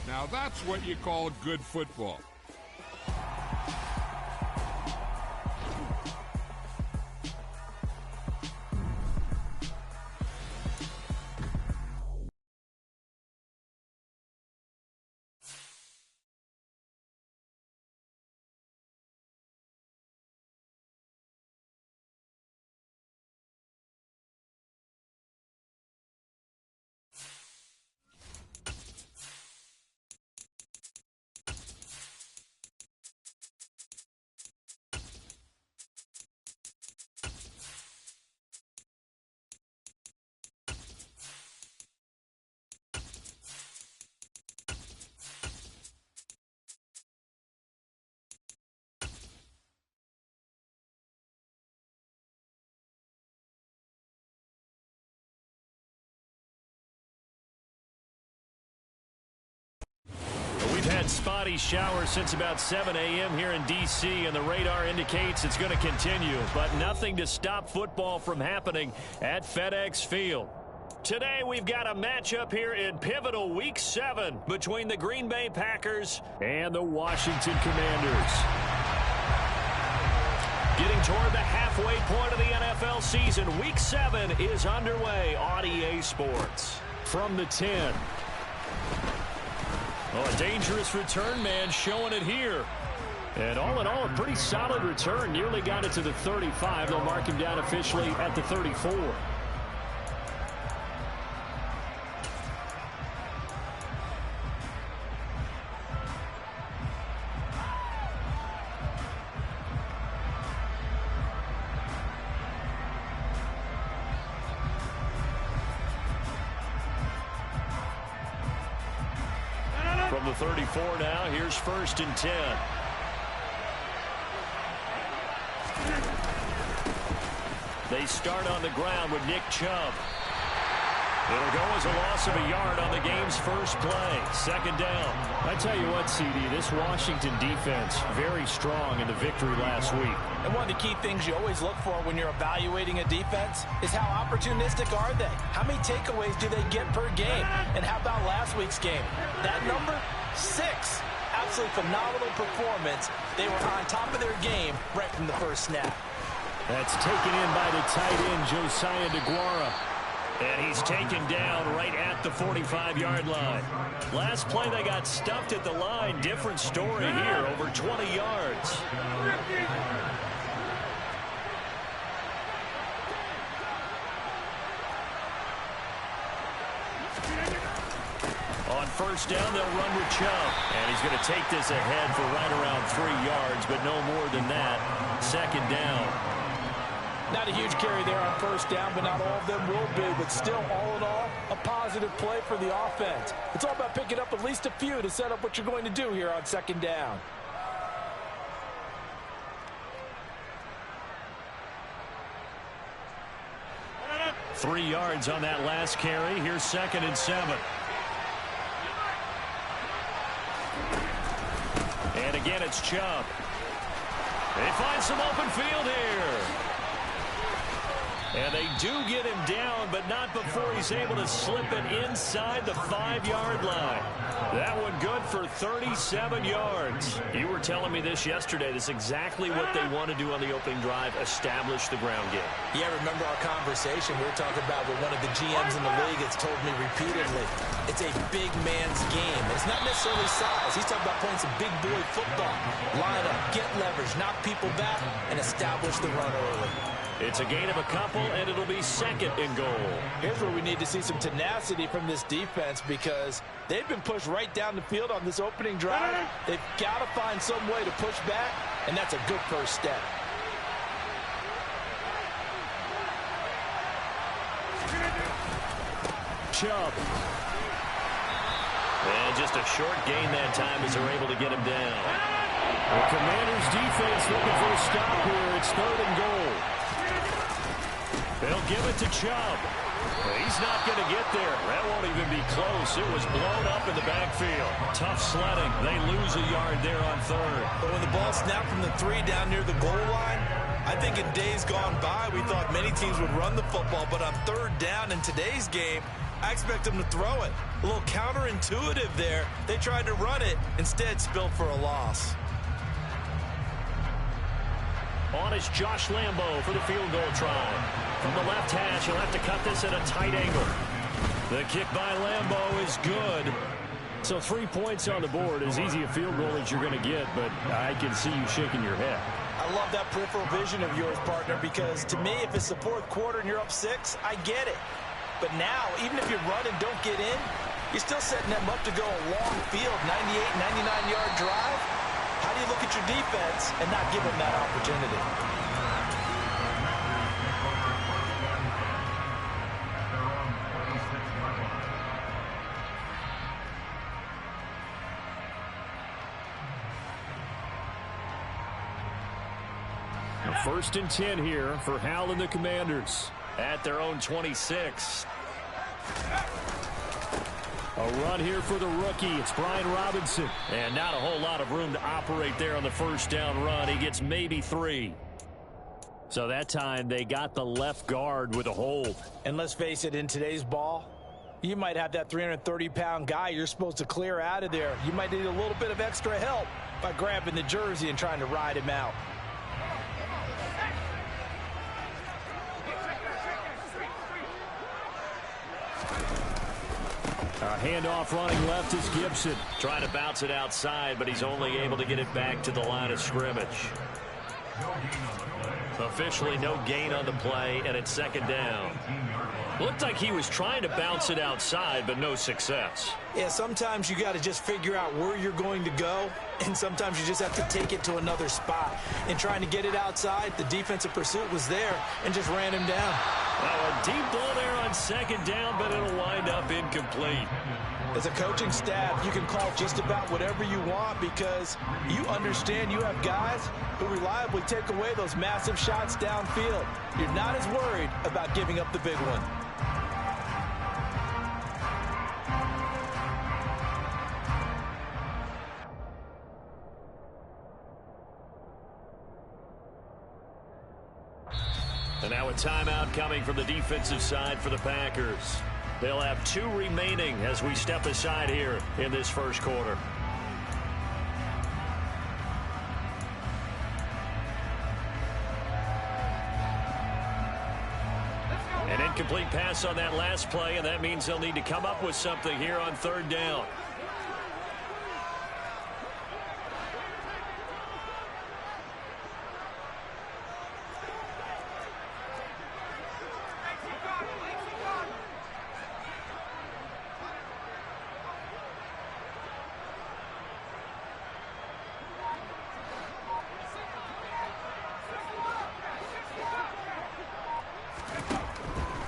Now that's what you call good football. Spotty shower since about 7 a.m. here in D.C., and the radar indicates it's going to continue, but nothing to stop football from happening at FedEx Field. Today we've got a matchup here in pivotal Week 7 between the Green Bay Packers and the Washington Commanders. Getting toward the halfway point of the NFL season, Week 7 is underway on EA Sports. From the 10. Oh, a dangerous return man showing it here. And all in all, a pretty solid return. Nearly got it to the 35. They'll mark him down officially at the 34. From the 34 now, here's 1st and 10. They start on the ground with Nick Chubb. It'll go as a loss of a yard on the game's first play. 2nd down. I tell you what, CD, this Washington defense, very strong in the victory last week. And one of the key things you always look for when you're evaluating a defense is how opportunistic are they? How many takeaways do they get per game? And how about last week's game? That number, 6. Absolutely phenomenal performance. They were on top of their game right from the first snap. That's taken in by the tight end, Josiah DeGuara. And he's taken down right at the 45-yard line. Last play, they got stuffed at the line. Different story here, over 20 yards. On 1st down, they'll run with Chubb. And he's going to take this ahead for right around 3 yards, but no more than that. 2nd down. Not a huge carry there on 1st down, but not all of them will be. But still, all in all, a positive play for the offense. It's all about picking up at least a few to set up what you're going to do here on 2nd down. Three yards on that last carry. Here's 2nd and 7. And again, it's Chubb. They find some open field here. And they do get him down, but not before he's able to slip it inside the 5-yard line. That one good for 37 yards. You were telling me this yesterday. This is exactly what they want to do on the opening drive, establish the ground game. Yeah, remember our conversation we were talking about with one of the GMs in the league has told me repeatedly, it's a big man's game. It's not necessarily size. He's talking about playing some big boy football. Line up, get leverage, knock people back, and establish the run early. It's a gain of a couple, and it'll be 2nd and goal. Here's where we need to see some tenacity from this defense because they've been pushed right down the field on this opening drive. They've got to find some way to push back, and that's a good first step. Chubb. And just a short gain that time as they're able to get him down. The Commanders' defense looking for a stop here. It's 3rd and goal. They'll give it to Chubb. He's not going to get there. That won't even be close. It was blown up in the backfield. Tough sledding. They lose a yard there on 3rd. But when the ball snapped from the 3 down near the goal line, I think in days gone by, we thought many teams would run the football. But on 3rd down in today's game, I expect them to throw it. A little counterintuitive there. They tried to run it, instead spilled for a loss. On is Josh Lambo for the field goal try. From the left hash, he'll have to cut this at a tight angle. The kick by Lambo is good. So 3 points on the board, as easy a field goal as you're going to get, but I can see you shaking your head. I love that peripheral vision of yours, partner, because to me, if it's the fourth quarter and you're up 6, I get it. But now, even if you run and don't get in, you're still setting them up to go a long field, 98, 99-yard drive. How do you look at your defense and not give them that opportunity? First and 10 here for Hal and the Commanders at their own 26. A run here for the rookie. It's Brian Robinson. And not a whole lot of room to operate there on the first down run. He gets maybe 3. So that time they got the left guard with a hold. And let's face it, in today's ball, you might have that 330-pound guy you're supposed to clear out of there. You might need a little bit of extra help by grabbing the jersey and trying to ride him out. Handoff running left is Gibson. Trying to bounce it outside, but he's only able to get it back to the line of scrimmage. Officially no gain on the play, and it's second down. Looked like he was trying to bounce it outside, but no success. Yeah, sometimes you got to just figure out where you're going to go, and sometimes you just have to take it to another spot. In trying to get it outside, the defensive pursuit was there and just ran him down. Well, a deep ball there on second down, but it'll wind up incomplete. As a coaching staff, you can call just about whatever you want because you understand you have guys who reliably take away those massive shots downfield. You're not as worried about giving up the big one. And now a timeout coming from the defensive side for the Packers. They'll have 2 remaining as we step aside here in this first quarter. An incomplete pass on that last play, and that means they'll need to come up with something here on third down.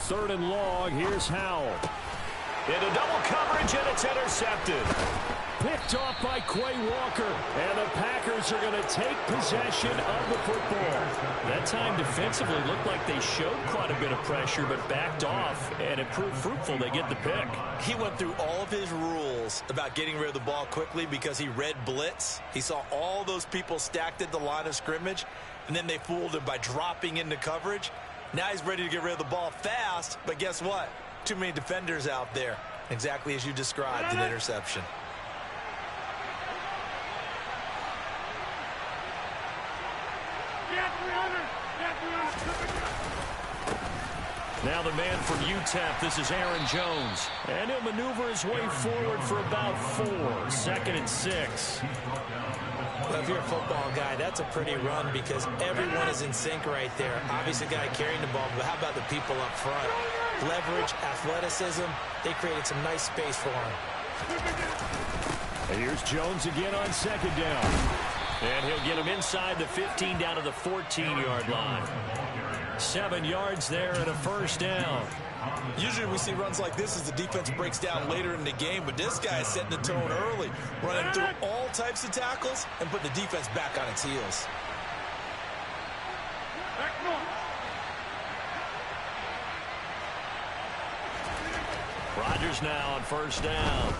Third and long, here's Howell. Into double coverage, and it's intercepted. Picked off by Quay Walker, and the Packers are going to take possession of the football. That time defensively looked like they showed quite a bit of pressure, but backed off, and it proved fruitful. They get the pick. He went through all of his rules about getting rid of the ball quickly because he read blitz. He saw all those people stacked at the line of scrimmage, and then they fooled him by dropping into coverage. Now he's ready to get rid of the ball fast, but guess what? Too many defenders out there. Exactly as you described, an interception. Now the man from UTEP, this is Aaron Jones. And he'll maneuver his way forward for about 4. 2nd and 6. Well, if you're a football guy, that's a pretty run because everyone is in sync right there. Obviously, the guy carrying the ball, but how about the people up front? Leverage, athleticism, they created some nice space for him. And here's Jones again on second down. And he'll get him inside the 15 down to the 14-yard line. 7 yards there and a first down. Usually we see runs like this as the defense breaks down later in the game, but this guy is setting the tone early, running through all types of tackles and putting the defense back on its heels. Rodgers now on first down.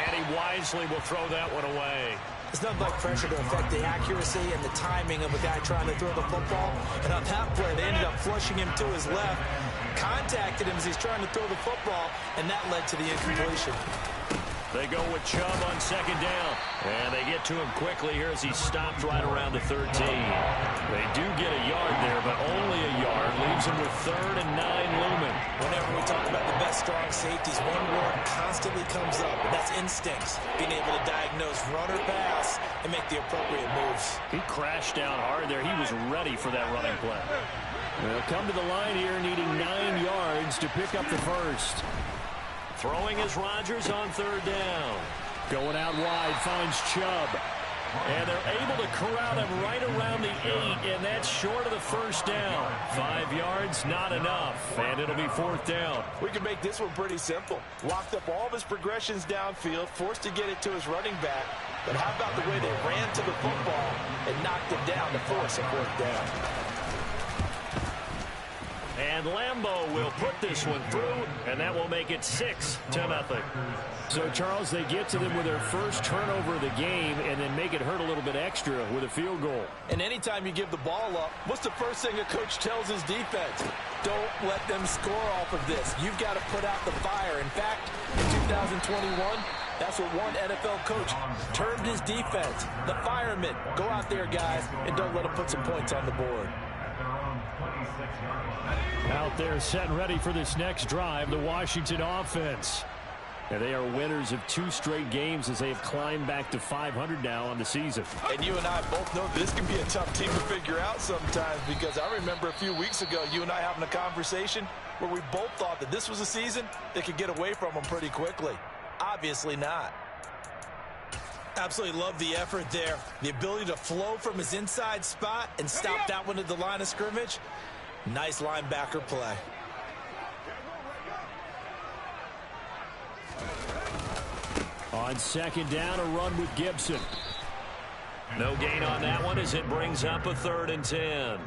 And he wisely will throw that one away. There's nothing like pressure to affect the accuracy and the timing of a guy trying to throw the football. And on that play, they ended up flushing him to his left, contacted him as he's trying to throw the football, and that led to the incompletion. They go with Chubb on second down. And they get to him quickly here as he stopped right around the 13. They do get a yard there, but only a yard. Leaves him with 3rd and 9 looming. Whenever we talk about the best strong safeties, one word constantly comes up, and that's instincts. Being able to diagnose run or pass and make the appropriate moves. He crashed down hard there. He was ready for that running play. They'll come to the line here needing 9 yards to pick up the first. Throwing is Rodgers on 3rd down. Going out wide, finds Chubb. And they're able to corral him right around the 8, and that's short of the first down. 5 yards, not enough, and it'll be 4th down. We can make this one pretty simple. Locked up all of his progressions downfield, forced to get it to his running back. But how about the way they ran to the football and knocked him down to force a 4th down? And Lambeau will put this one through, and that will make it 6-0. So, Charles, they get to them with their first turnover of the game and then make it hurt a little bit extra with a field goal. And anytime you give the ball up, what's the first thing a coach tells his defense? Don't let them score off of this. You've got to put out the fire. In fact, in 2021, that's what one NFL coach termed his defense. The firemen. Go out there, guys, and don't let them put some points on the board. Out there set and ready for this next drive, the Washington offense. And they are winners of 2 straight games as they have climbed back to 500 now on the season. And you and I both know this can be a tough team to figure out sometimes, because I remember a few weeks ago you and I having a conversation where we both thought that this was a season that could get away from them pretty quickly. Obviously not. Absolutely love the effort there. The ability to flow from his inside spot and stop that one at the line of scrimmage. Nice linebacker play. On second down, a run with Gibson. No gain on that one as it brings up a 3rd and 10.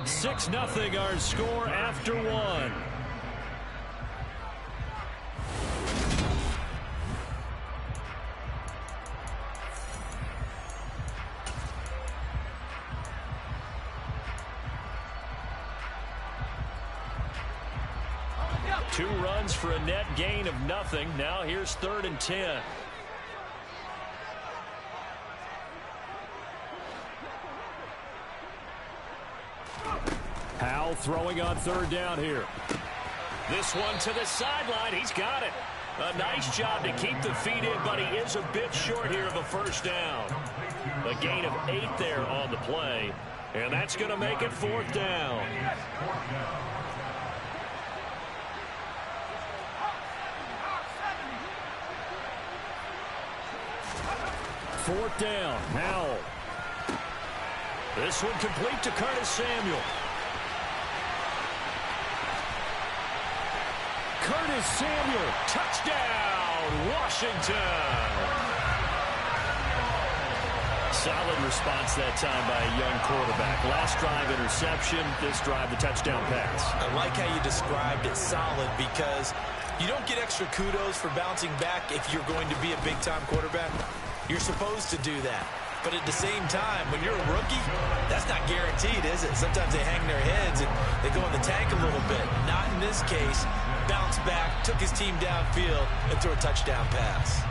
6-0 our score after 1. Two runs for a net gain of nothing. Now here's 3rd and 10. Howell throwing on 3rd down here. This one to the sideline. He's got it. A nice job to keep the feet in, but he is a bit short here of a first down. A gain of 8 there on the play, and that's going to make it 4th down. 4th down, Howell. This one complete to Curtis Samuel. Curtis Samuel, touchdown, Washington. Solid response that time by a young quarterback. Last drive, interception. This drive, the touchdown pass. I like how you described it, solid, because you don't get extra kudos for bouncing back if you're going to be a big-time quarterback. You're supposed to do that. But at the same time, when you're a rookie, that's not guaranteed, is it? Sometimes they hang their heads and they go in the tank a little bit. Not in this case. Bounced back, took his team downfield, and threw a touchdown pass.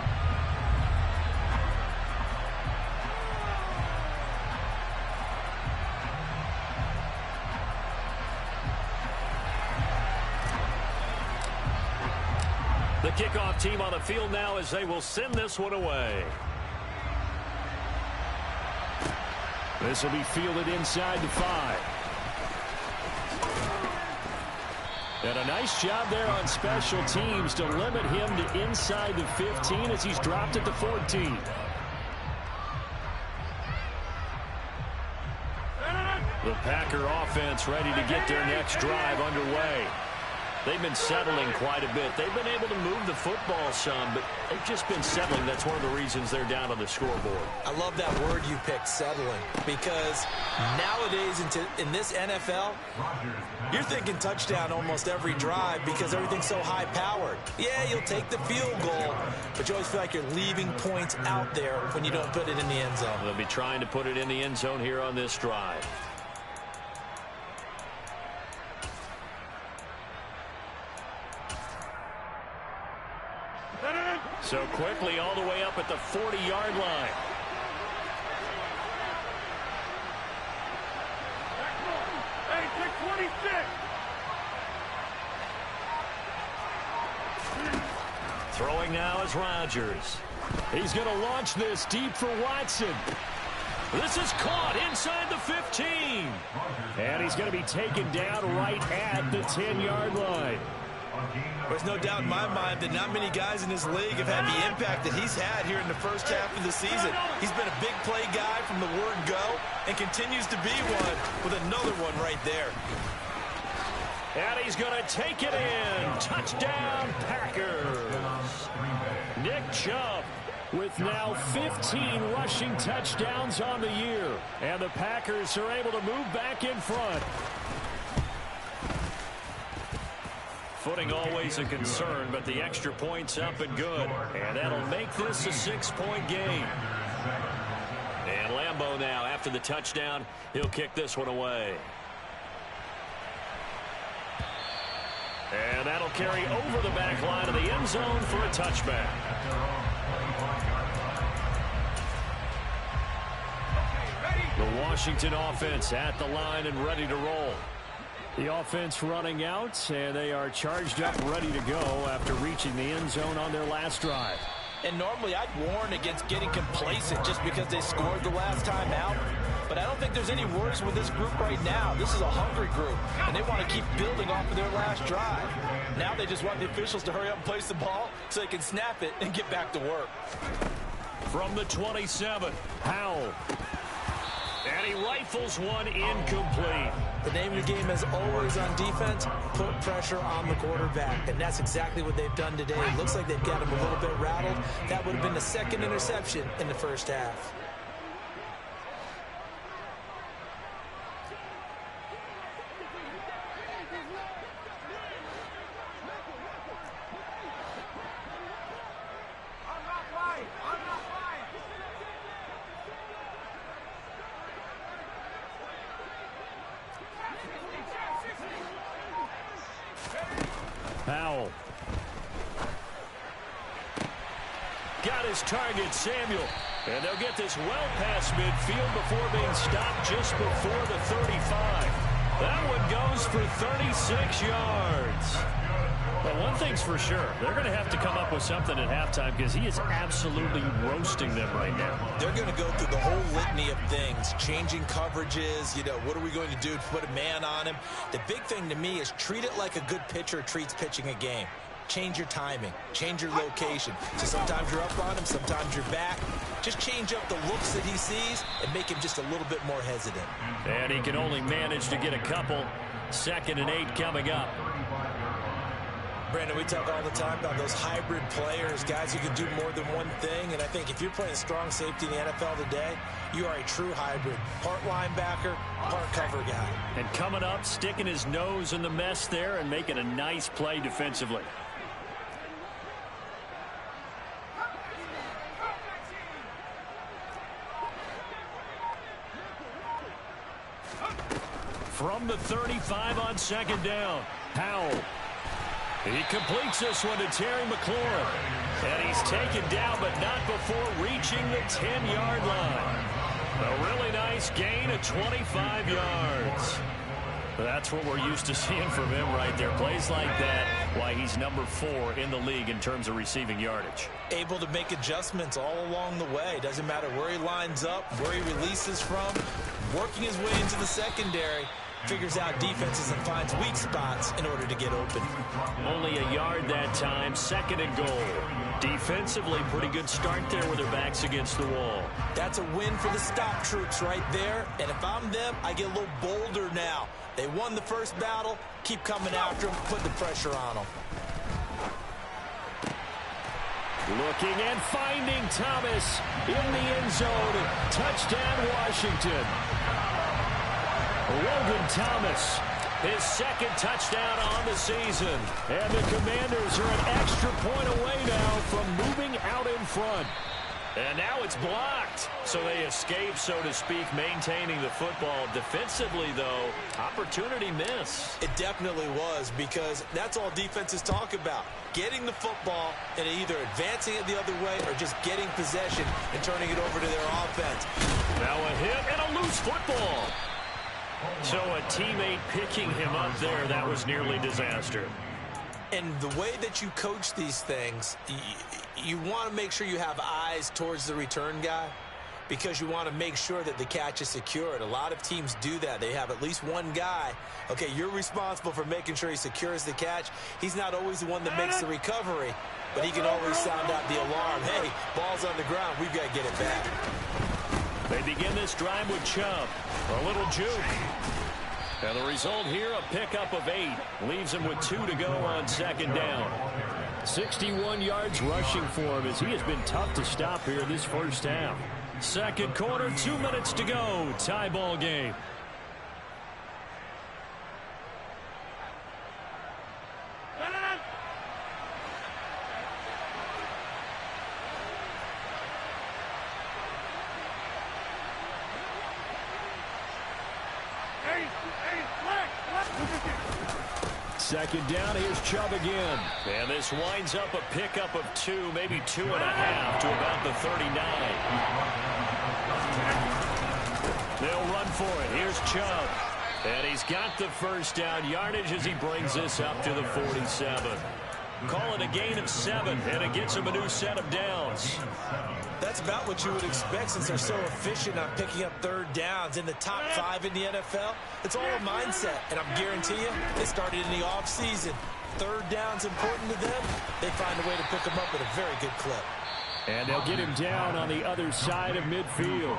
The kickoff team on the field now as they will send this one away. This will be fielded inside the 5. And a nice job there on special teams to limit him to inside the 15 as he's dropped at the 14. The Packer offense ready to get their next drive underway. They've been settling quite a bit. They've been able to move the football some, but they've just been settling. That's one of the reasons they're down on the scoreboard. I love that word you picked, settling, because nowadays in this NFL, you're thinking touchdown almost every drive because everything's so high-powered. Yeah, you'll take the field goal, but you always feel like you're leaving points out there when you don't put it in the end zone. They'll be trying to put it in the end zone here on this drive. So quickly all the way up at the 40-yard line. Hey, pick 26. Throwing now is Rodgers. He's going to launch this deep for Watson. This is caught inside the 15. And he's going to be taken down right at the 10-yard line. There's no doubt in my mind that not many guys in this league have had the impact that he's had here in the first half of the season. He's been a big play guy from the word go and continues to be one with another one right there. And he's going to take it in. Touchdown, Packers. Nick Chubb with now 15 rushing touchdowns on the year. And the Packers are able to move back in front. Footing always a concern, but the extra point's up and good. And that'll make this a 6-point game. And Lambeau now, after the touchdown, he'll kick this one away. And that'll carry over the back line of the end zone for a touchback. The Washington offense at the line and ready to roll. The offense running out, and they are charged up, ready to go after reaching the end zone on their last drive. And normally I'd warn against getting complacent just because they scored the last time out. But I don't think there's any worries with this group right now. This is a hungry group, and they want to keep building off of their last drive. Now they just want the officials to hurry up and place the ball so they can snap it and get back to work. From the 27, Howell. And he rifles one incomplete. The name of the game, as always on defense, put pressure on the quarterback. And that's exactly what they've done today. It looks like they've got him a little bit rattled. That would have been the second interception in the first half. Howell. Got his target, Samuel. And they'll get this well past midfield before being stopped just before the 35. That one goes for 36 yards. But one thing's for sure, they're going to have to come up with something at halftime because he is absolutely roasting them right now. They're going to go through the whole litany of things, changing coverages, what are we going to do to put a man on him? The big thing to me is treat it like a good pitcher treats pitching a game. Change your timing, change your location. So sometimes you're up on him, sometimes you're back. Just change up the looks that he sees and make him just a little bit more hesitant. And he can only manage to get a couple. 2nd and 8 coming up. Brandon, we talk all the time about those hybrid players, guys who can do more than one thing. And I think if you're playing strong safety in the NFL today, you are a true hybrid. Part linebacker, part cover guy. And coming up, sticking his nose in the mess there and making a nice play defensively. From the 35 on 2nd down, Howell. He completes this one to Terry McLaurin. And he's taken down, but not before reaching the 10-yard line. A really nice gain of 25 yards. That's what we're used to seeing from him right there. Plays like that, why he's number 4 in the league in terms of receiving yardage. Able to make adjustments all along the way. Doesn't matter where he lines up, where he releases from. Working his way into the secondary. Figures out defenses and finds weak spots in order to get open. Only a yard that time, 2nd and goal. Defensively, pretty good start there with their backs against the wall. That's a win for the stop troops right there. And if I'm them, I get a little bolder now. They won the first battle. Keep coming after them. Put the pressure on them. Looking and finding Thomas in the end zone. Touchdown, Washington. Logan Thomas, his second touchdown on the season. And the Commanders are an extra point away now from moving out in front. And now it's blocked. So they escape, so to speak, maintaining the football. Defensively, though, opportunity miss. It definitely was, because that's all defenses talk about. Getting the football and either advancing it the other way or just getting possession and turning it over to their offense. Now a hit and a loose football. So a teammate picking him up there, that was nearly disaster. And the way that you coach these things, you want to make sure you have eyes towards the return guy, because you want to make sure that the catch is secured. A lot of teams do that. They have at least one guy. Okay, you're responsible for making sure he secures the catch. He's not always the one that makes the recovery, but he can always sound out the alarm. Hey, ball's on the ground. We've got to get it back. They begin this drive with Chubb. A little juke. And the result here, a pickup of 8. Leaves him with 2 to go on second down. 61 yards rushing for him, as he has been tough to stop here this first half. Second quarter, 2 minutes to go. Tie ball game. Second down, here's Chubb again. And this winds up a pickup of 2, maybe 2.5 to about the 39. They'll run for it. Here's Chubb. And he's got the first down yardage as he brings this up to the 47. Call it a gain of 7, and it gets him a new set of downs. That's about what you would expect, since they're so efficient on picking up third downs. In the top 5 in the NFL, it's all a mindset. And I'm guarantee you, they started in the offseason. Third down's important to them. They find a way to pick them up at a very good clip. And they'll get him down on the other side of midfield.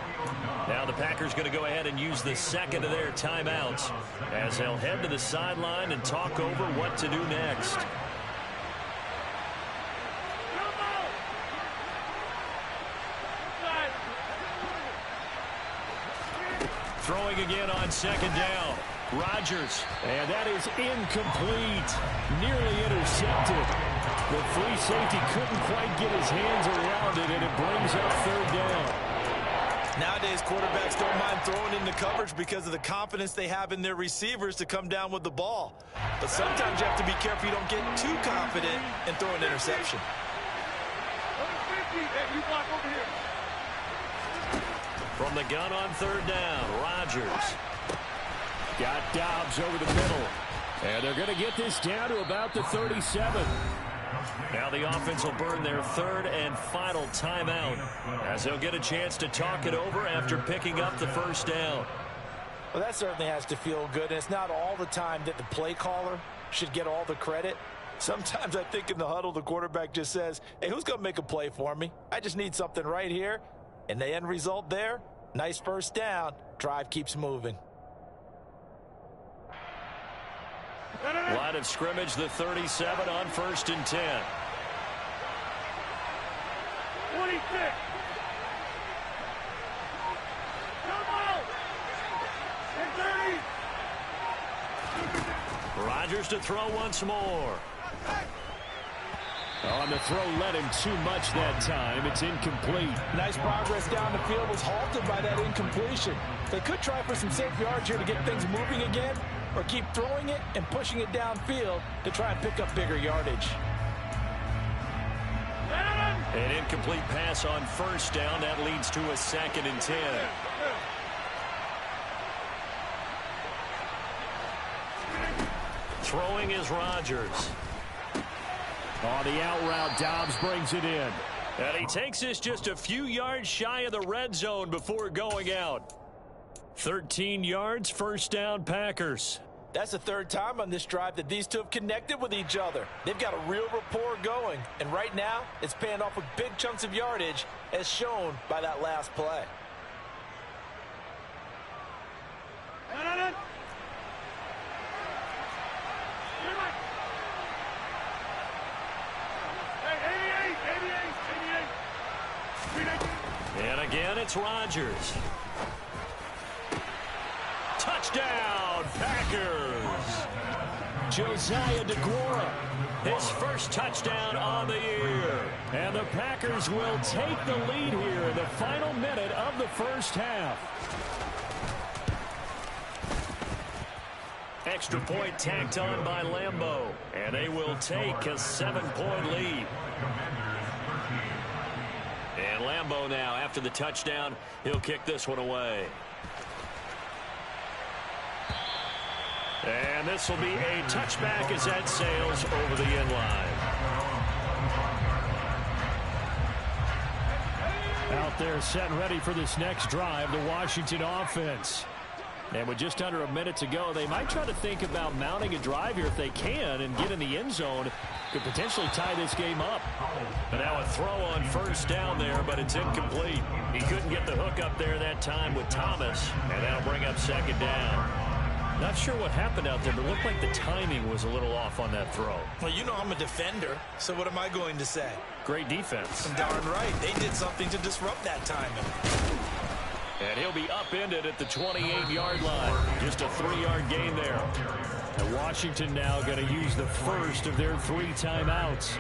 Now the Packers going to go ahead and use the second of their timeouts, as they'll head to the sideline and talk over what to do next. Throwing again on second down. Rodgers. And that is incomplete. Nearly intercepted. The free safety couldn't quite get his hands around it, and it brings up third down. Nowadays, quarterbacks don't mind throwing into coverage because of the confidence they have in their receivers to come down with the ball. But sometimes you have to be careful you don't get too confident and throw an interception. You block over here. From the gun on third down, Rodgers. Got Dobbs over the middle. And they're going to get this down to about the 37. Now the offense will burn their third and final timeout, as they'll get a chance to talk it over after picking up the first down. Well, that certainly has to feel good, and it's not all the time that the play caller should get all the credit. Sometimes I think in the huddle, the quarterback just says, hey, who's going to make a play for me? I just need something right here. And the end result there, nice first down. Drive keeps moving. Line of scrimmage, the 37 on 1st and 10. 26. Come on. And 30. Rodgers to throw once more. On the throw, led him too much that time. It's incomplete. Nice progress down the field, was halted by that incompletion. They could try for some safe yards here to get things moving again, or keep throwing it and pushing it downfield to try and pick up bigger yardage. An incomplete pass on first down. That leads to a 2nd and 10. Throwing is Rodgers. On the out route, Dobbs brings it in. And he takes this just a few yards shy of the red zone before going out. 13 yards, first down, Packers. That's the third time on this drive that these two have connected with each other. They've got a real rapport going. And right now, it's paying off with big chunks of yardage, as shown by that last play. And it's Rodgers. Touchdown, Packers. Josiah DeGuara, his first touchdown on the year. And the Packers will take the lead here in the final minute of the first half. Extra point tacked on by Lambeau. And they will take a 7-point lead. And Lambeau now, after the touchdown, he'll kick this one away. And this will be a touchback as that sails over the end line. Out there set and ready for this next drive, the Washington offense. And with just under a minute to go, they might try to think about mounting a drive here if they can and get in the end zone. Could potentially tie this game up. And now a throw on first down there, but it's incomplete. He couldn't get the hook up there that time with Thomas, and that'll bring up second down. Not sure what happened out there, but it looked like the timing was a little off on that throw. Well, you know I'm a defender, so what am I going to say? Great defense. Darn right. They did something to disrupt that timing. And he'll be upended at the 28-yard line. Just a 3-yard gain there. And Washington now going to use the first of their 3 timeouts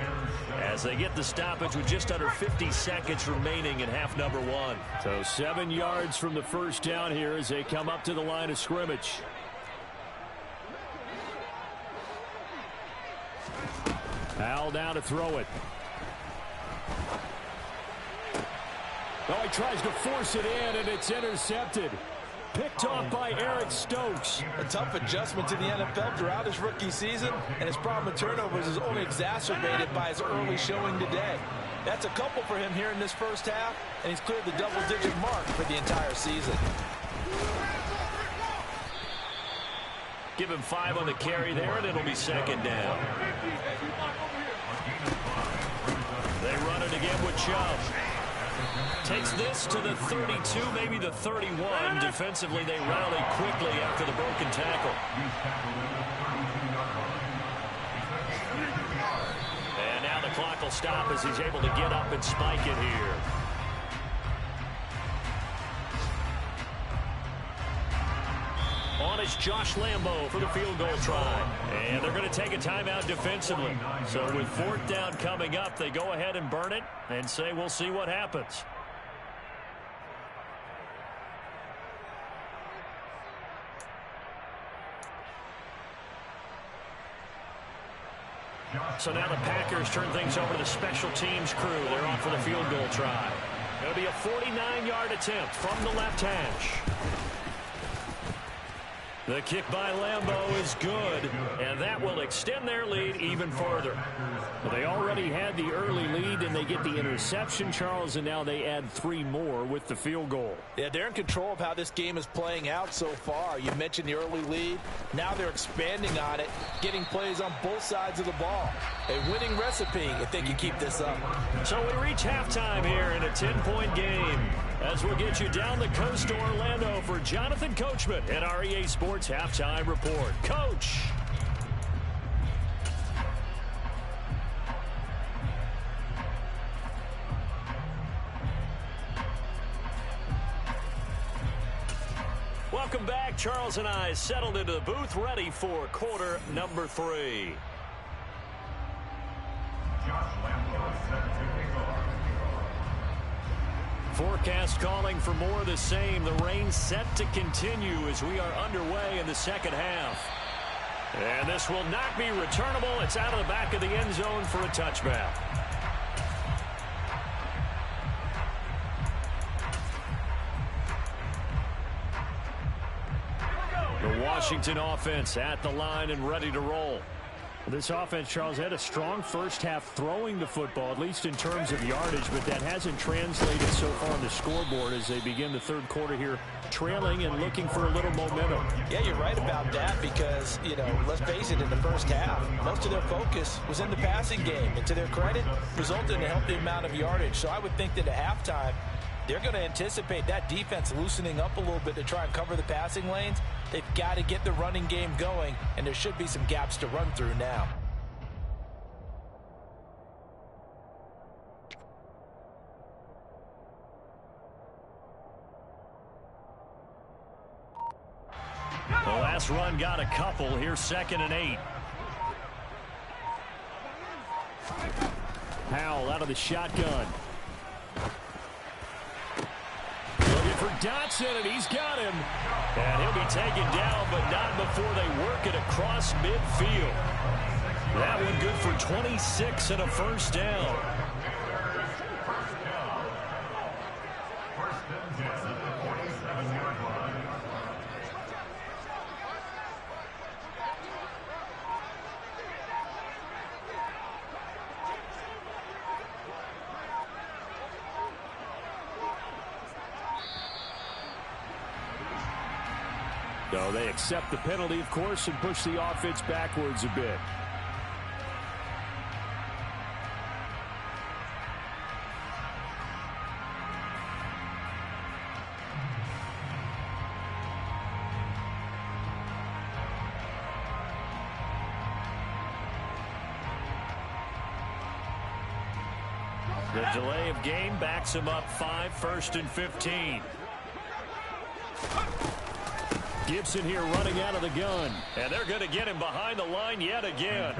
as they get the stoppage with just under 50 seconds remaining in half number 1. So 7 yards from the first down here as they come up to the line of scrimmage. Al down to throw it. Oh, he tries to force it in, and it's intercepted. Picked off by Eric Stokes. A tough adjustment to the NFL throughout his rookie season, and his problem with turnovers is only exacerbated by his early showing today. That's a couple for him here in this first half, and he's cleared the double-digit mark for the entire season. Give him 5 on the carry there, and it'll be second down. They run it again with Chubb. Takes this to the 32, maybe the 31. Defensively, they rally quickly after the broken tackle. And now the clock will stop as he's able to get up and spike it here. On is Josh Lambeau for the field goal try. And they're going to take a timeout defensively. So with 4th down coming up, they go ahead and burn it and say we'll see what happens. So now the Packers turn things over to the special teams crew. They're on for the field goal try. It'll be a 49-yard attempt from the left hash. The kick by Lambeau is good, and that will extend their lead even further. Well, they already had the early lead, and they get the interception, Charles, and now they add 3 more with the field goal. Yeah, they're in control of how this game is playing out so far. You mentioned the early lead. Now they're expanding on it, getting plays on both sides of the ball. A winning recipe if they can keep this up. So we reach halftime here in a 10-point game. As we'll get you down the coast to Orlando for Jonathan Coachman at our EA Sports Halftime Report. Coach. Welcome back. Charles and I settled into the booth, ready for quarter number 3. Forecast calling for more of the same. The rain set to continue as we are underway in the second half. And this will not be returnable. It's out of the back of the end zone for a touchback. The Washington offense at the line and ready to roll. This offense, Charles, had a strong first half throwing the football, at least in terms of yardage, but that hasn't translated so far on the scoreboard as they begin the third quarter here, trailing and looking for a little momentum. Yeah, you're right about that because, you know, let's face it, in the first half, most of their focus was in the passing game, and to their credit, resulted in a healthy amount of yardage. So I would think that at halftime, they're going to anticipate that defense loosening up a little bit to try and cover the passing lanes. They've got to get the running game going, and there should be some gaps to run through now. offense run got a couple. Here's 2nd and 8. Howell out of the shotgun. Looking for Dotson, and he's got him. And he'll be taken down, but not before they work it across midfield. That one good for 26 and a first down. So they accept the penalty, of course, and push the offense backwards a bit. The delay of game backs him up 5, 1st and 15. Gibson here running out of the gun. And they're going to get him behind the line yet again.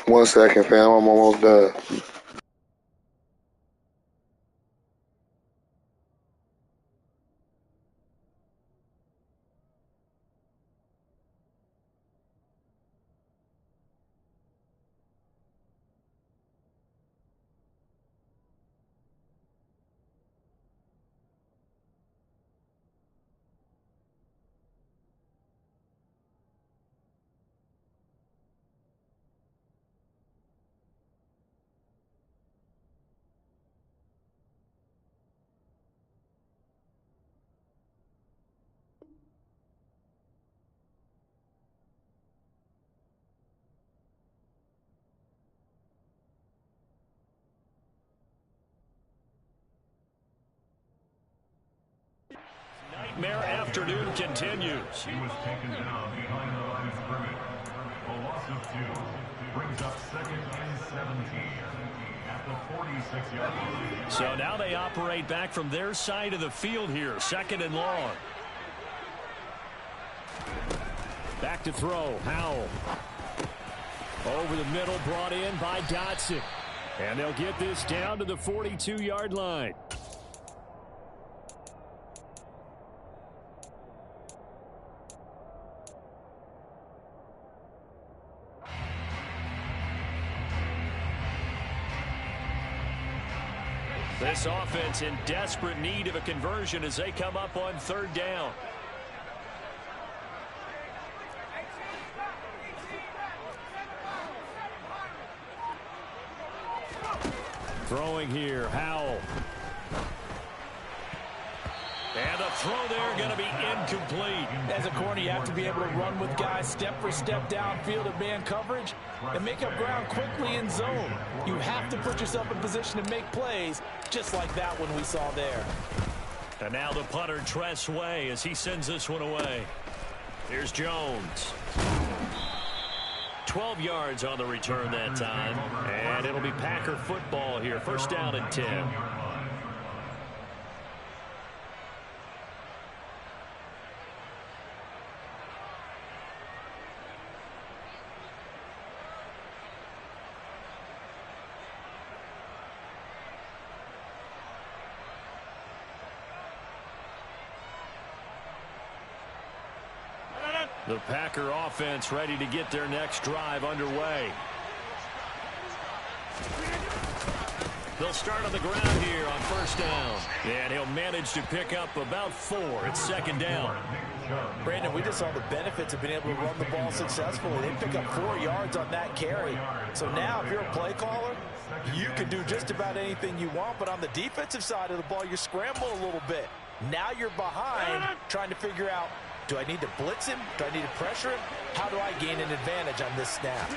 One second, fam. I'm almost done. Nightmare afternoon continues. He was taken down behind the line of scrimmage. A loss of 2 brings up 2nd and 17 at the 46-yard line. So now they operate back from their side of the field here. 2nd and long. back to throw. Howell. Over the middle, brought in by Dotson. And they'll get this down to the 42-yard line. This offense in desperate need of a conversion as they come up on third down. Throwing here, Howell. And the throw there going to be incomplete. As a corner, you have to be able to run with guys step for step downfield of man coverage and make up ground quickly in zone. You have to put yourself in position to make plays, just like that one we saw there. And now the punter, Tress Way, as he sends this one away. Here's Jones. 12 yards on the return that time. And it'll be Packer football here. First down and 10. The Packer offense ready to get their next drive underway. They'll start on the ground here on first down. And he'll manage to pick up about 4. It's second down. Brandon, we just saw the benefits of being able to run the ball successfully. They pick up 4 yards on that carry. So now if you're a play caller, you can do just about anything you want. But on the defensive side of the ball, you scramble a little bit. Now you're behind trying to figure out, do I need to blitz him? Do I need to pressure him? How do I gain an advantage on this snap?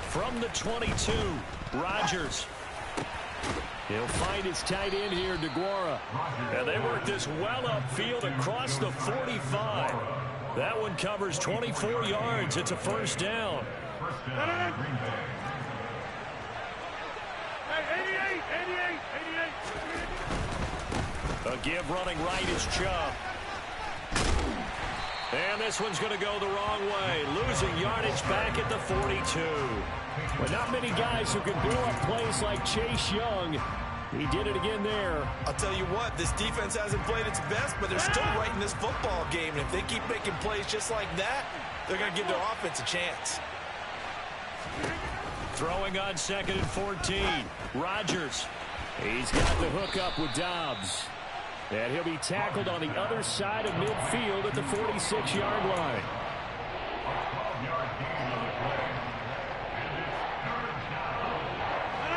From the 22, Rodgers. He'll find his tight end here, DeGuara. And they work this well upfield across the 45. That one covers 24 yards. It's a first down. Hey, 88. A give running right is Chubb. And this one's going to go the wrong way. Losing yardage back at the 42. Well, not many guys who can blow up plays like Chase Young. He did it again there. I'll tell you what, this defense hasn't played its best, but they're still right in this football game. And if they keep making plays just like that, they're going to give their offense a chance. Throwing on second and 14. Rodgers. He's got the hook up with Dobbs. And he'll be tackled on the other side of midfield at the 46-yard line.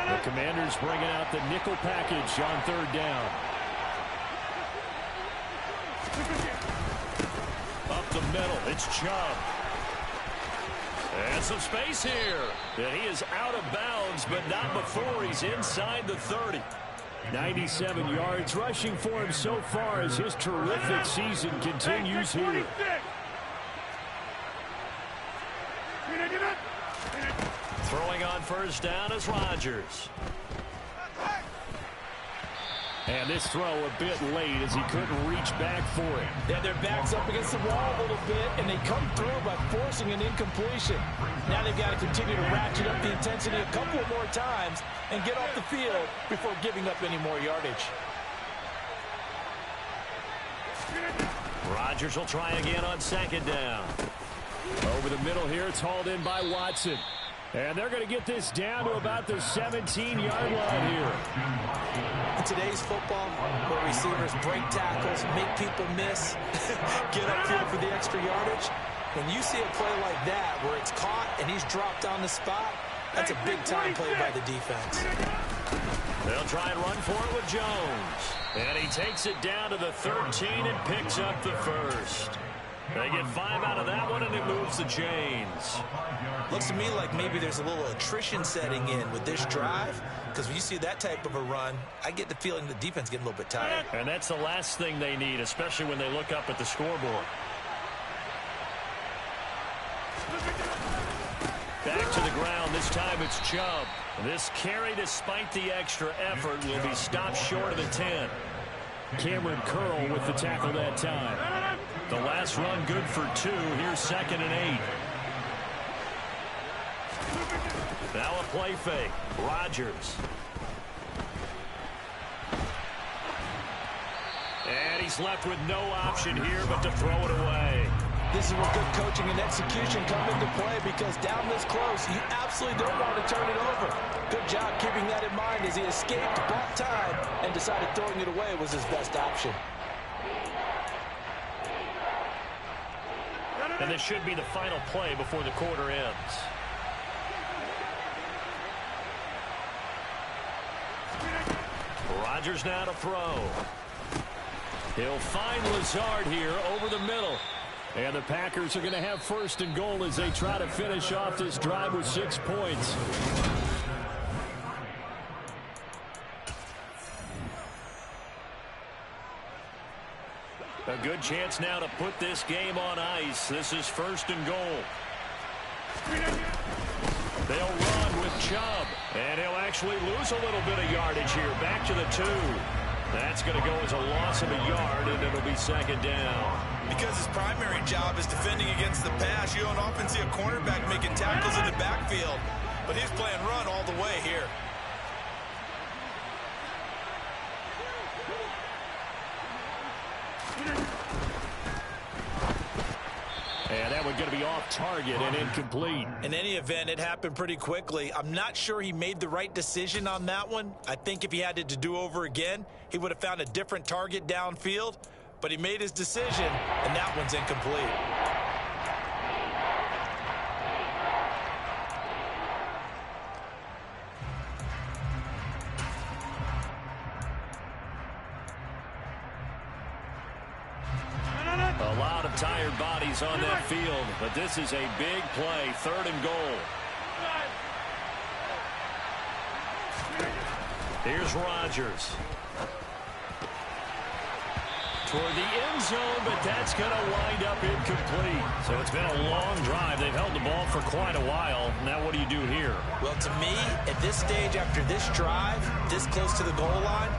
The Commanders bringing out the nickel package on third down. Up the middle, it's Chubb. And some space here. And he is out of bounds, but not before he's inside the 30. 97 yards rushing for him so far as his terrific season continues here. Throwing on first down is Rodgers. And this throw a bit late as he couldn't reach back for it. Yeah, their back's up against the wall a little bit, and they come through by forcing an incompletion. Now they've got to continue to ratchet up the intensity a couple of more times and get off the field before giving up any more yardage. Rodgers will try again on second down. Over the middle here, it's hauled in by Watson. And they're going to get this down to about the 17-yard line here. In today's football, where receivers break tackles, make people miss, get upfield for the extra yardage, when you see a play like that where it's caught and he's dropped on the spot, that's a big-time play by the defense. They'll try and run for it with Jones. And he takes it down to the 13 and picks up the first. They get 5 out of that one, and it moves the chains. Looks to me like maybe there's a little attrition setting in with this drive, because when you see that type of a run, I get the feeling the defense getting a little bit tired. And that's the last thing they need, especially when they look up at the scoreboard. Back to the ground. This time it's Chubb. This carry, despite the extra effort, will be stopped short of the 10. Cameron Curl with the tackle that time. The last run good for 2. Here's 2nd and 8. Now a play fake. Rodgers. And he's left with no option here but to throw it away. This is where good coaching and execution come into play, because down this close, you absolutely don't want to turn it over. Good job keeping that in mind as he escaped, bought time, and decided throwing it away was his best option. And this should be the final play before the quarter ends. Rodgers now to throw. He'll find Lazard here over the middle. And the Packers are going to have 1st and goal as they try to finish off this drive with 6 points. A good chance now to put this game on ice. This is 1st and goal. They'll run with Chubb. And he'll actually lose a little bit of yardage here. Back to the 2. That's going to go as a loss of a yard, and it'll be 2nd down. Because his primary job is defending against the pass, you don't often see a cornerback making tackles in the backfield. But he's playing run all the way here. And that one's going to be off target and incomplete. In any event, it happened pretty quickly. I'm not sure he made the right decision on that one. I think if he had to do over again, he would have found a different target downfield. But he made his decision, and that one's incomplete. A lot of tired bodies on that field, but this is a big play. 3rd and goal. Here's Rodgers. Toward the end zone, but that's going to wind up incomplete. So it's been a long drive. They've held the ball for quite a while. Now what do you do here? Well, to me, at this stage, after this drive, this close to the goal line,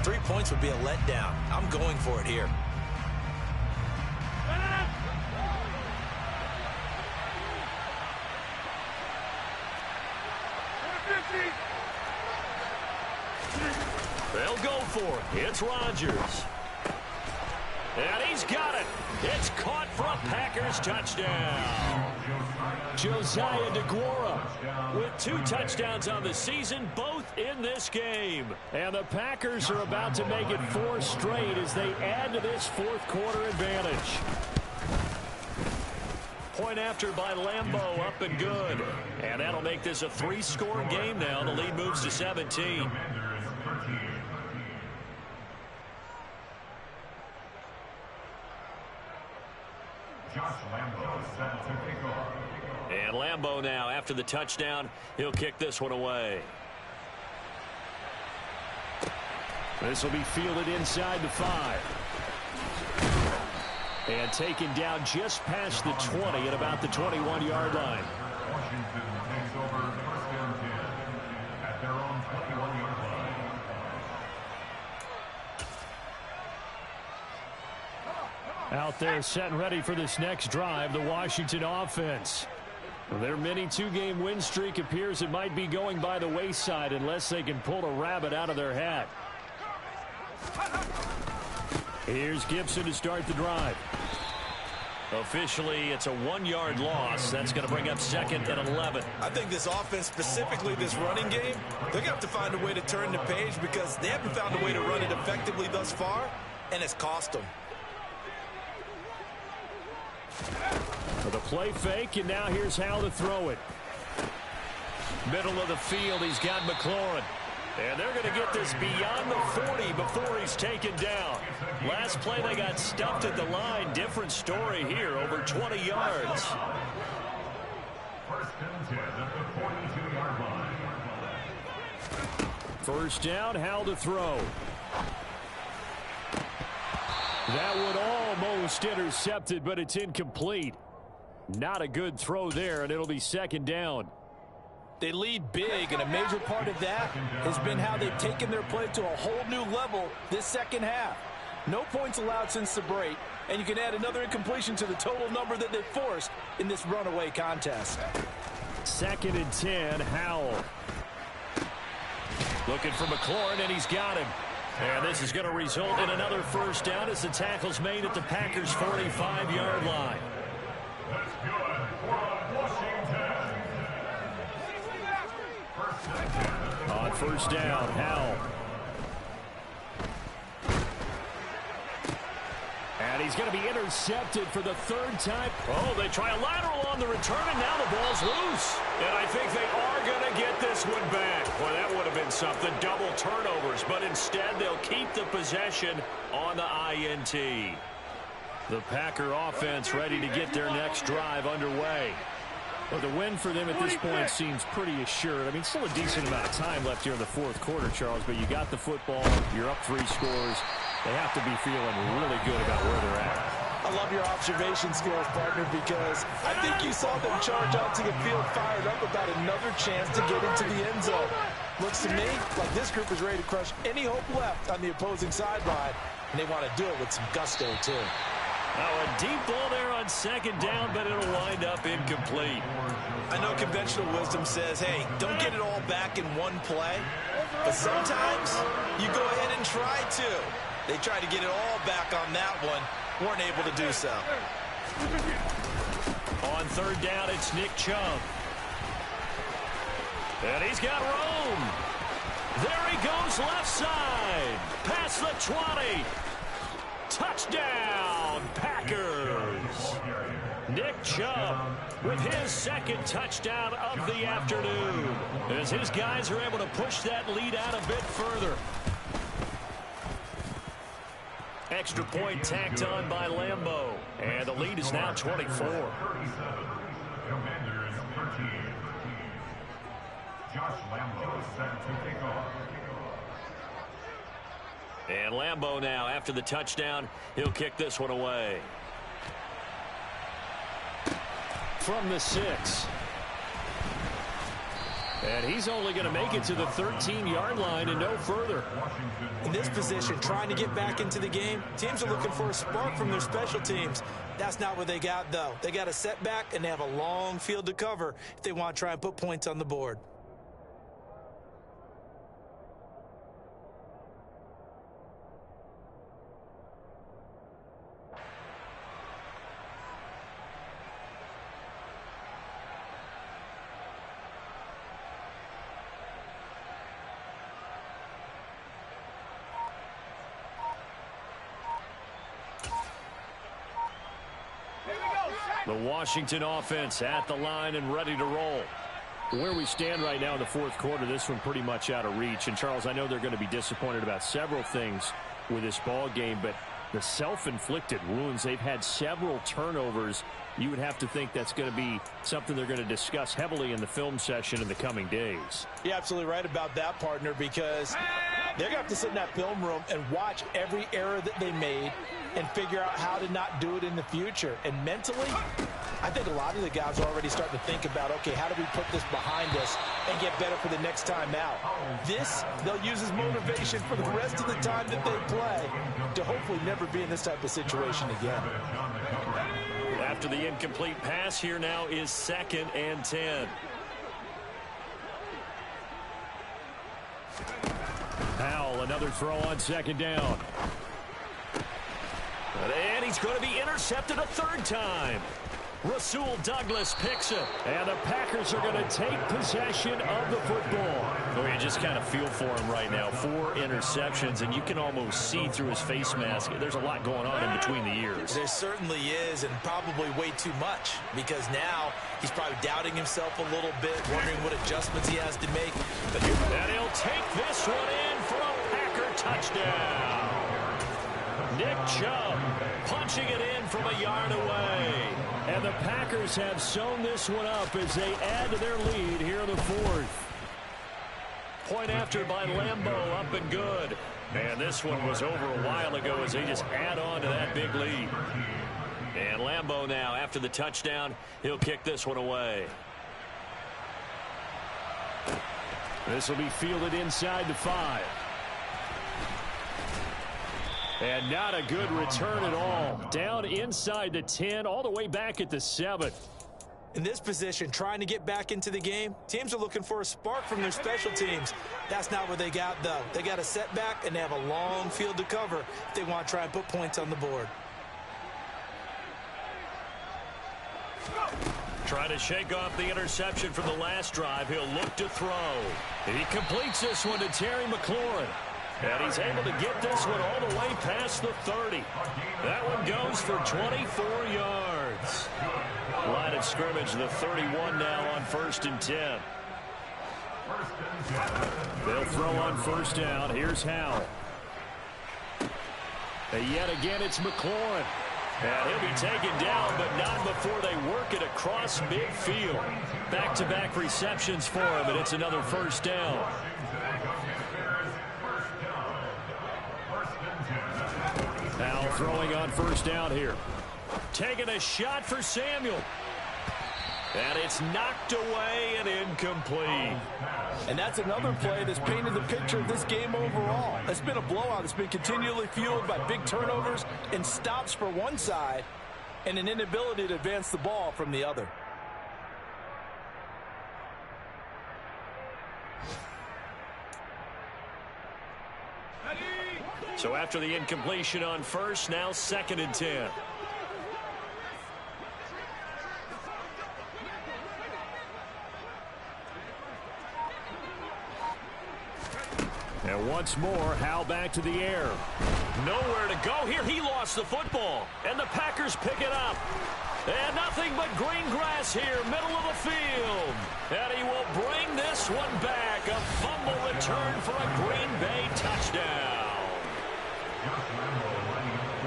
3 points would be a letdown. I'm going for it here. They'll go for it. It's Rodgers. And he's got it. It's caught for a Packers touchdown. Josiah DeGuara with 2 touchdowns on the season, both in this game. And the Packers are about to make it 4 straight as they add to this 4th quarter advantage. Point after by Lambeau, up and good. And that'll make this a 3-score game now. The lead moves to 17. And Lambeau now, after the touchdown, he'll kick this one away. This will be fielded inside the 5. And taken down just past the 20 at about the 21-yard line. Washington takes over 1st and 10 at their own 21-yard line. Out there set and ready for this next drive, the Washington offense. Their mini 2-game win streak appears it might be going by the wayside unless they can pull a rabbit out of their hat. Here's Gibson to start the drive. Officially, it's a 1-yard loss. That's going to bring up 2nd and 11. I think this offense, specifically this running game, they're going to have to find a way to turn the page because they haven't found a way to run it effectively thus far, and it's cost them. For the play fake, and now here's how to throw it. Middle of the field, he's got McLaurin. And they're going to get this beyond the 40 before he's taken down. Last play, they got stuffed at the line. Different story here, over 20 yards. 1st and 10 at the 42-yard line. 1st down, how to throw. That one almost intercepted, but it's incomplete. Not a good throw there, and it'll be 2nd down. They lead big, and a major part of that has been how they've taken their play to a whole new level this 2nd half. No points allowed since the break, and you can add another incompletion to the total number that they forced in this runaway contest. 2nd and 10, Howell. Looking for McLaurin, and he's got him. And this is going to result in another first down as the tackle's made at the Packers' 45-yard line. That's good for Washington. On first down, Howell. And he's going to be intercepted for the 3rd time. Oh, they try a lateral on the return, and now the ball's loose. And I think they are going to get this one back. Well, that would have been something, double turnovers. But instead, they'll keep the possession on the INT. The Packer offense ready to get their next drive underway. Well, the win for them at this point seems pretty assured. I mean, still a decent amount of time left here in the 4th quarter, Charles, but you got the football. You're up 3 scores. They have to be feeling really good about where they're at. I love your observation skills, partner, because I think you saw them charge onto the field fired up about another chance to get into the end zone. Looks to me like this group is ready to crush any hope left on the opposing sideline, and they want to do it with some gusto, too. Now a deep ball there on 2nd down, but it'll wind up incomplete. I know conventional wisdom says, hey, don't get it all back in one play. But sometimes you go ahead and try to. They tried to get it all back on that one. Weren't able to do so. On 3rd down, it's Nick Chubb. And he's got room. There he goes left side. Past the 20. Touchdown, Packers. Nick Chubb with his 2nd touchdown of the afternoon as his guys are able to push that lead out a bit further. Extra point tacked on by Lambeau, and the lead is now 24. Commanders 13. Josh Lambeau set to kick off. And Lambeau now, after the touchdown, he'll kick this one away. From the 6. And he's only going to make it to the 13-yard line and no further. In this position, trying to get back into the game, teams are looking for a spark from their special teams. That's not what they got, though. They got a setback, and they have a long field to cover if they want to try and put points on the board. The Washington offense at the line and ready to roll. Where we stand right now in the 4th quarter, this one pretty much out of reach. And, Charles, I know they're going to be disappointed about several things with this ball game, but the self-inflicted wounds, they've had several turnovers. You would have to think that's going to be something they're going to discuss heavily in the film session in the coming days. You're absolutely right about that, partner, because they're going to have to sit in that film room and watch every error that they made and figure out how to not do it in the future. And mentally, I think a lot of the guys are already starting to think about, okay, how do we put this behind us and get better for the next time out? This, they'll use as motivation for the rest of the time that they play to hopefully never be in this type of situation again. After the incomplete pass, here now is 2nd and 10. Howell, another throw on 2nd down. And he's going to be intercepted a 3rd time. Rasul Douglas picks it. And the Packers are going to take possession of the football. Well, you just kind of feel for him right now. 4 interceptions, and you can almost see through his face mask. There's a lot going on in between the ears. There certainly is, and probably way too much, because now he's probably doubting himself a little bit, wondering what adjustments he has to make. But and he'll take this one in for a Packer touchdown. Nick Chubb punching it in from a yard away. And the Packers have sewn this one up as they add to their lead here in the 4th. Point after by Lambeau, up and good. And this one was over a while ago as they just add on to that big lead. And Lambeau now, after the touchdown, he'll kick this one away. This will be fielded inside the 5. And not a good return at all. Down inside the 10, all the way back at the 7. In this position, trying to get back into the game, teams are looking for a spark from their special teams. That's not what they got, though. They got a setback, and they have a long field to cover if they want to try and put points on the board. Trying to shake off the interception from the last drive. He'll look to throw. He completes this one to Terry McLaurin. And he's able to get this one all the way past the 30. That one goes for 24 yards. Line of scrimmage, the 31 now on 1st and 10. They'll throw on 1st down. Here's Howell. And yet again, it's McLaurin. And he'll be taken down, but not before they work it across midfield. Back-to-back receptions for him, and it's another 1st down. Now throwing on 1st down here. Taking a shot for Samuel. And it's knocked away and incomplete. And that's another play that's painted the picture of this game overall. It's been a blowout that's been continually fueled by big turnovers and stops for one side and an inability to advance the ball from the other. So after the incompletion on 1st, now 2nd and 10. And once more, Howell back to the air. Nowhere to go here. He lost the football. And the Packers pick it up. And nothing but green grass here, middle of the field. And he will bring this one back. A fumble return for a Green Bay touchdown.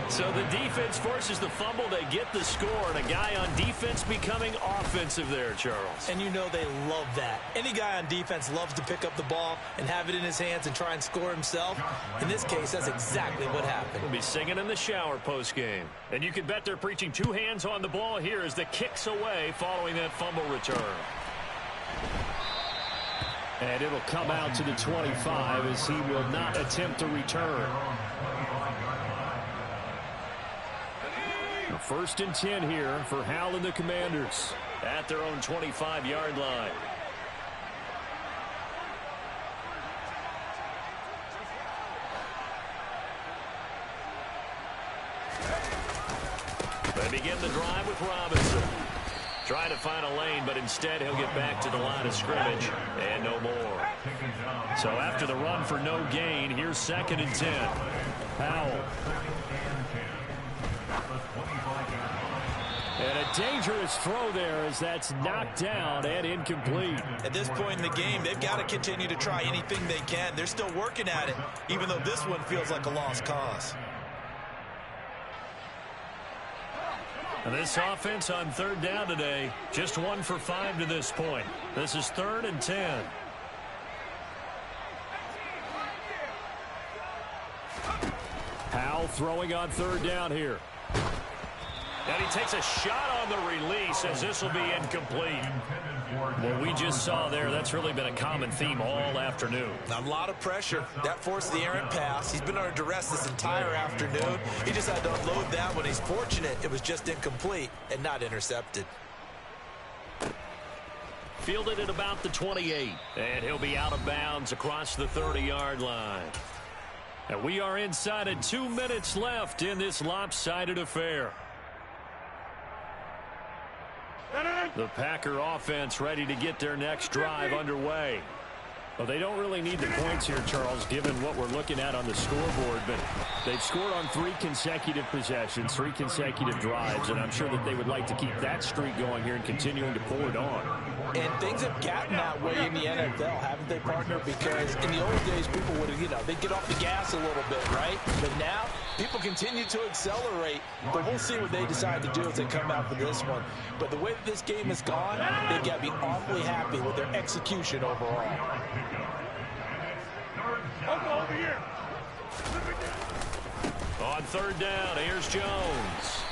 So the defense forces the fumble. They get the score. And a guy on defense becoming offensive there, Charles. And you know they love that. Any guy on defense loves to pick up the ball and have it in his hands and try and score himself. In this case, that's exactly what happened. We'll be singing in the shower post-game. And you can bet they're preaching 2 hands on the ball here as the kick's away following that fumble return. And it'll come out to the 25 as he will not attempt to return. 1st and 10 here for Howell and the Commanders at their own 25-yard line. They begin the drive with Robinson. Trying to find a lane, but instead he'll get back to the line of scrimmage and no more. So after the run for no gain, here's 2nd and 10. Howell. And a dangerous throw there as that's knocked down and incomplete. At this point in the game, they've got to continue to try anything they can. They're still working at it, even though this one feels like a lost cause. And this offense on 3rd down today, just 1 for 5 to this point. This is 3rd and 10. Howell throwing on 3rd down here. And he takes a shot on the release as this will be incomplete. What we just saw there, that's really been a common theme all afternoon. A lot of pressure. That forced the errant pass. He's been under duress this entire afternoon. He just had to unload that one. He's fortunate it was just incomplete and not intercepted. Fielded at about the 28. And he'll be out of bounds across the 30-yard line. And we are inside of 2 minutes left in this lopsided affair. The Packer offense ready to get their next drive underway. Well, they don't really need the points here, Charles, given what we're looking at on the scoreboard, but they've scored on 3 consecutive possessions, 3 consecutive drives, and I'm sure that they would like to keep that streak going here and continuing to pull it on. And things have gotten that way in the NFL, haven't they, partner? Because in the old days, people would, they'd get off the gas a little bit, right? But now, people continue to accelerate. But we'll see what they decide to do as they come out for this one. But the way that this game has gone, they've got to be awfully happy with their execution overall. Over here. On 3rd down, here's Jones.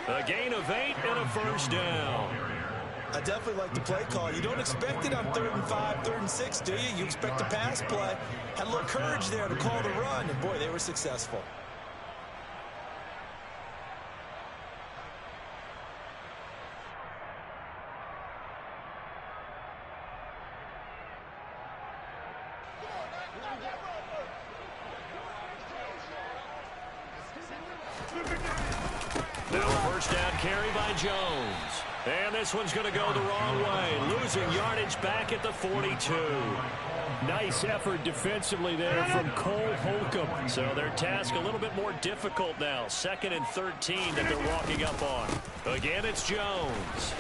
A gain of 8 and a 1st down. I definitely like the play call. You don't expect it on 3rd and 5, 3rd and 6, do you? You expect a pass play. Had a little courage there to call the run, and boy, they were successful. Now a first down carry by Jones. And this one's going to go the wrong way. Losing yardage back at the 42. Nice effort defensively there from Cole Holcomb. So their task a little bit more difficult now. 2nd and 13 that they're walking up on. Again, it's Jones.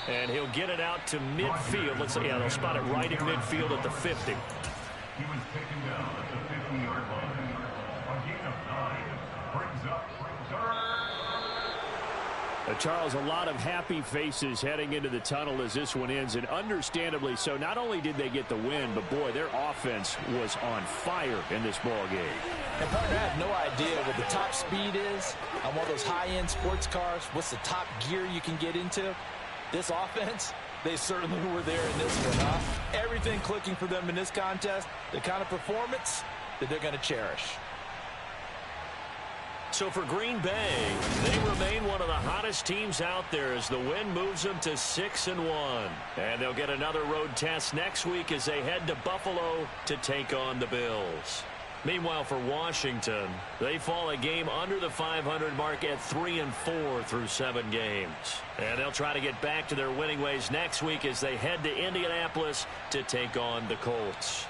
And he'll get it out to midfield. Let's see. Yeah, they'll spot it right in midfield at the 50. He was taken down at the 50-yard line. A gain of 9 brings up third. Charles, a lot of happy faces heading into the tunnel as this one ends, and understandably so. Not only did they get the win, but boy, their offense was on fire in this ball game. And partner, I have no idea what the top speed is on one of those high-end sports cars. What's the top gear you can get into? This offense, they certainly were there in this one, huh? Everything clicking for them in this contest, the kind of performance that they're going to cherish. So for Green Bay, they remain one of the hottest teams out there as the win moves them to 6-1. And they'll get another road test next week as they head to Buffalo to take on the Bills. Meanwhile, for Washington, they fall a game under the 500 mark at 3-4 through 7 games. And they'll try to get back to their winning ways next week as they head to Indianapolis to take on the Colts.